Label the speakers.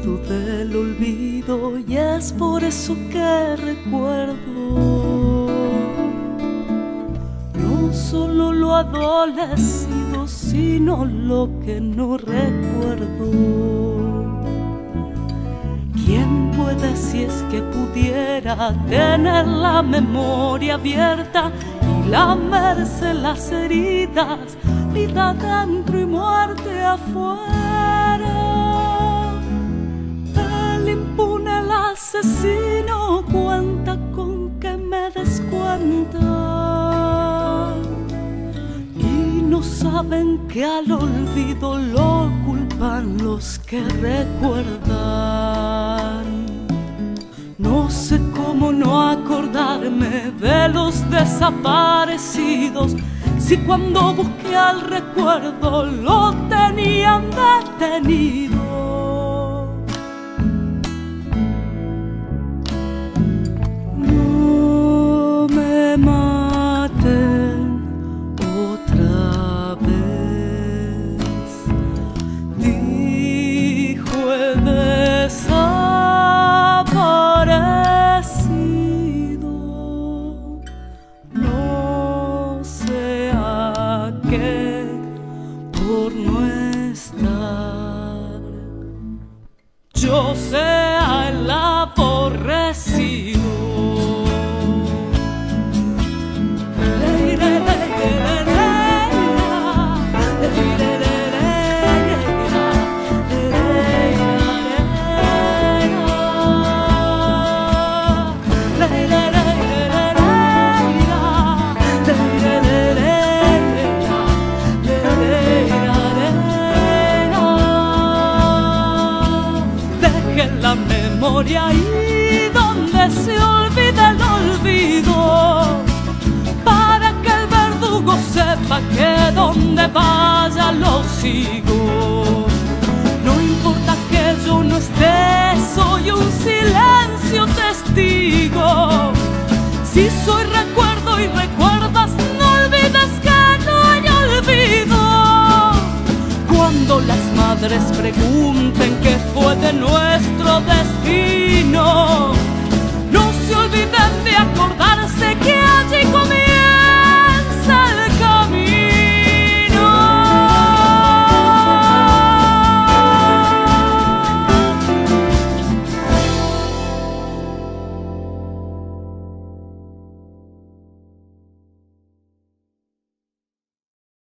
Speaker 1: miedo del olvido y es por eso que recuerdo no solo lo adolecido, sino lo que no recuerdo. ¿Quién puede, si es que pudiera, tener la memoria abierta y lamerse las heridas, vida adentro y muerte afuera? El impune, el asesino, cuenta con que me descuenta y no saben que al olvido lo culpan los que recuerdan. No sé cómo no acordarme de los desaparecidos, si cuando busqué al recuerdo lo tenían detenido. No me maten otra vez, dijo el desaparecido. No sea que por no estar yo sea el aborrecido. La memoria ahí donde se olvida el olvido, para que el verdugo sepa que donde vaya lo sigo. No importa que yo no esté, soy un silencio testigo. Si soy recuerdo y recuerdas, no olvides que no hay olvido. Cuando las madres pregunten qué fue de nuestro destino,